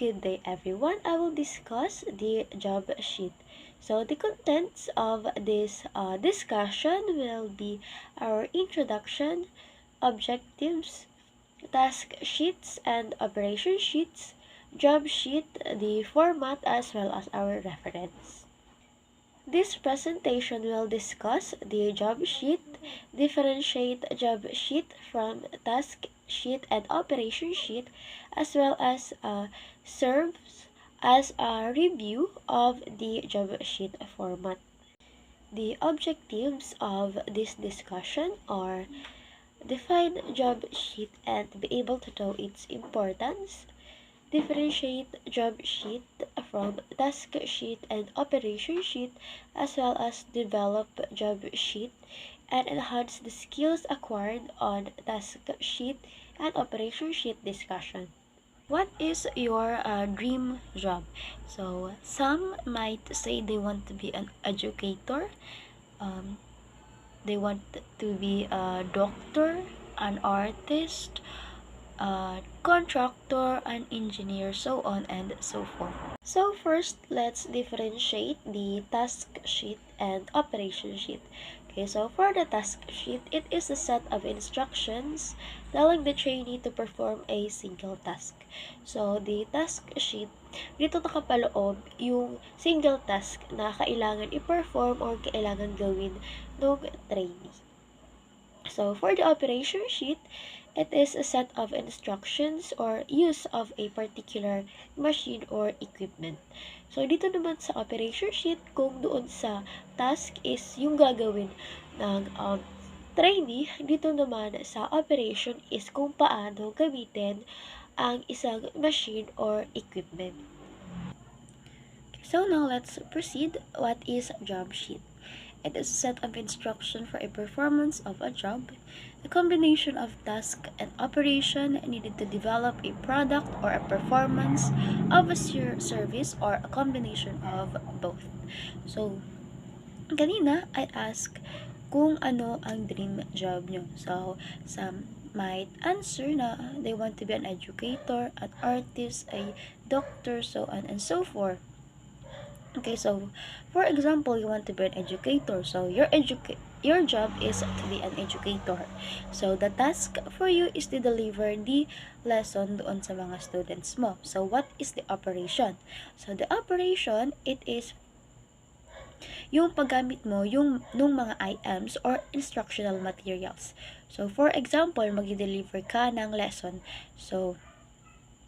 good day everyone. I will discuss the job sheet. So the contents of this discussion will be our introduction, objectives, task sheets and operation sheets, job sheet, the format as well as our reference. This presentation will discuss the job sheet, differentiate job sheet from task sheet and operation sheet, as well as serves as a review of the job sheet format. The objectives of this discussion are define job sheet and be able to know its importance, differentiate job sheet from task sheet and operation sheet, as well as develop job sheet and enhance the skills acquired on task sheet and operation sheet discussion. What is your dream job? So some might say they want to be an educator, um, they want to be a doctor, an artist, contractor, an engineer, so on and so forth. So first, let's differentiate the task sheet and operation sheet. Okay, so for the task sheet, it is a set of instructions telling the trainee to perform a single task. So the task sheet, dito nakapaloob yung single task na kailangan i-perform or kailangan gawin ng trainee. So for the operation sheet, it is a set of instructions or use of a particular machine or equipment. So dito naman sa operation sheet, kung doon sa task is yung gagawin ng trainee, dito naman sa operation is kung paano gamitin ang isang machine or equipment. So now let's proceed. What is job sheet? It is a set of instruction for a performance of a job, a combination of task and operation needed to develop a product or a performance of a service or a combination of both. So, kanina I ask kung ano ang dream job nyo. So, some might answer na they want to be an educator, an artist, a doctor, so on and so forth. Okay, so for example, you want to be an educator. So your job is to be an educator. So the task for you is to deliver the lesson doon sa mga students mo. So what is the operation? So the operation, it is yung paggamit mo yung nung mga items or instructional materials. So for example, mag-deliver ka ng lesson. So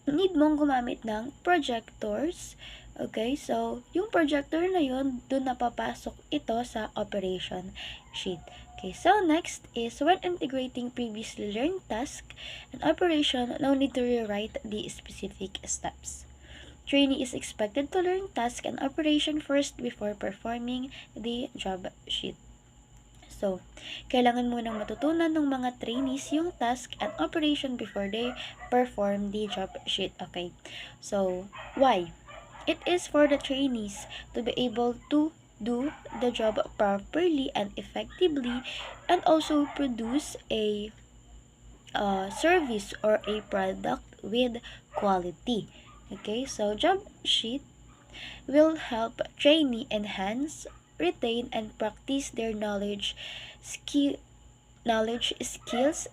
need mong gumamit ng projectors. Okay, so yung projector na yun, doon napapasok ito sa operation sheet. Okay, so next is when integrating previously learned task and operation, no need to rewrite the specific steps. Trainee is expected to learn task and operation first before performing the job sheet. So, kailangan munang matutunan ng mga trainees yung task and operation before they perform the job sheet. Okay, so why? It is for the trainees to be able to do the job properly and effectively and also produce a service or a product with quality. Okay, so job sheet will help trainee enhance, retain, and practice their knowledge, skills,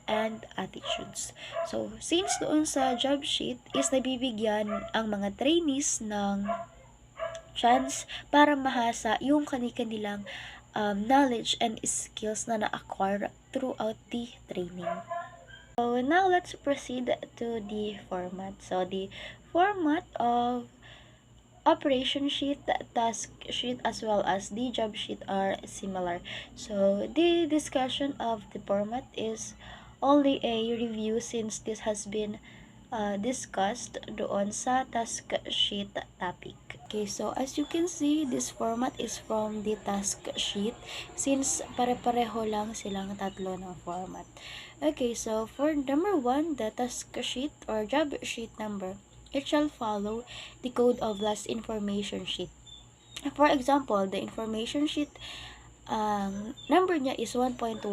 and attitudes. So, since doon sa job sheet is nabibigyan ang mga trainees ng chance para mahasa yung kanilang knowledge and skills na na-acquire throughout the training. So, now let's proceed to the format. So, the format of operation sheet, task sheet, as well as the job sheet are similar. So the discussion of the format is only a review since this has been discussed doon sa task sheet topic. Okay, so as you can see, this format is from the task sheet since pare-pareho lang silang tatlo ng format. Okay, so for number 1, the task sheet or job sheet number, it shall follow the code of last information sheet. For example, the information sheet number niya is 1.1-2.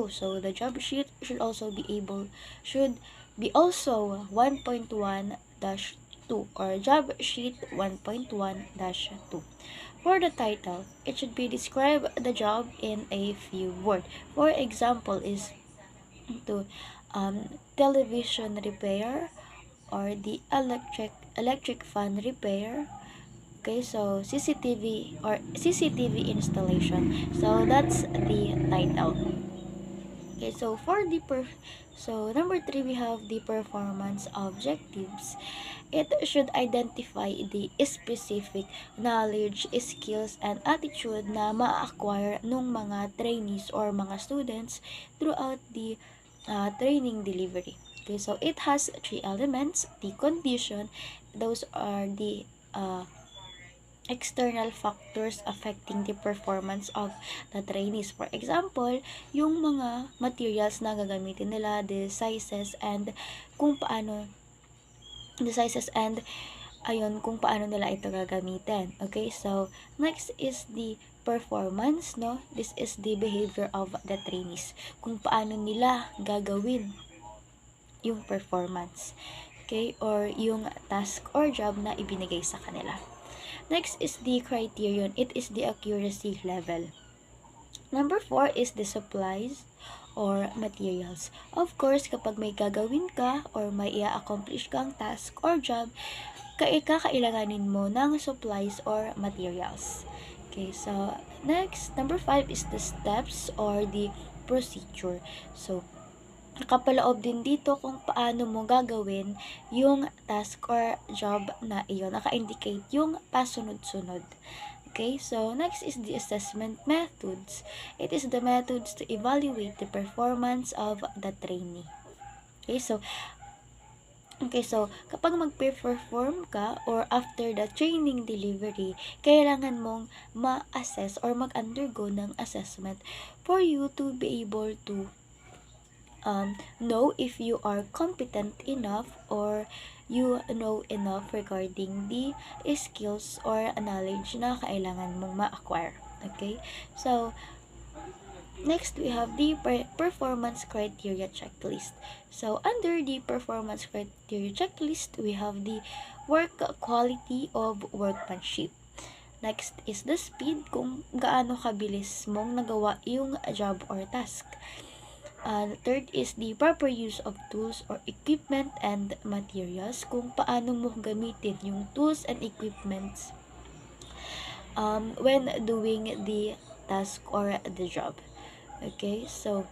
So the job sheet should be also 1.1-2. 2 or job sheet 1.1-2. For the title, it should be describe the job in a few words. For example, is to television repair or the electric fan repair. Okay, so CCTV installation. So that's the title. Okay, so number 3, we have the performance objectives. It should identify the specific knowledge, skills, and attitude na ma-acquire ng mga trainees or mga students throughout the training delivery. Okay, so it has 3 elements. The condition, those are the external factors affecting the performance of the trainees. For example, yung mga materials na gagamitin nila, the sizes and kung paano kung paano nila ito gagamitin. Okay, so next is the performance, no? This is the behavior of the trainees. Kung paano nila gagawin yung performance. Okay, or yung task or job na ibinigay sa kanila. Next is the criterion. It is the accuracy level. Number 4 is the supplies or materials. Of course, kapag may gagawin ka or may i-accomplish kang task or job, kakailanganin mo ng supplies or materials. Okay, so next, number 5 is the steps or the procedure. So, nakapaloob din dito kung paano mo gagawin yung task or job na iyon. Naka-indicate yung pasunod-sunod. Okay, so next is the assessment methods. It is the methods to evaluate the performance of the trainee. Okay, so kapag mag-perform ka or after the training delivery, kailangan mong ma-assess or mag-undergo ng assessment for you to be able to know if you are competent enough or you know enough regarding the skills or knowledge na kailangan mong ma-acquire. Okay? So, next, we have the performance criteria checklist. So, under the performance criteria checklist, we have the work quality of workmanship. Next is the speed, kung gaano kabilis mong nagawa yung job or task. Third is the proper use of tools or equipment and materials, kung paano mo gamitin yung tools and equipments when doing the task or the job. Okay, so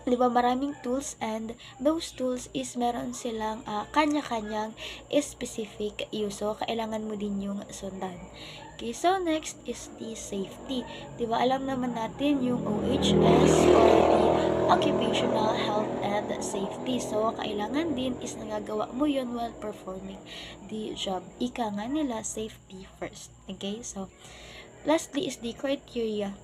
di ba maraming tools and those tools is meron silang kanya-kanyang specific use. So, kailangan mo din yung sundan. Okay, so next is the safety. Di ba alam naman natin yung OHS or the occupational health and safety. So, kailangan din is nagagawa mo yun while performing the job. Ika nga nila, safety first. Okay, so lastly is the criteria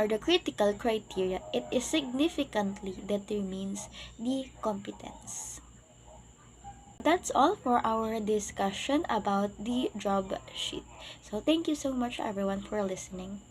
or the critical criteria. It is significantly determines the competence. That's all for our discussion about the job sheet. So thank you so much everyone for listening.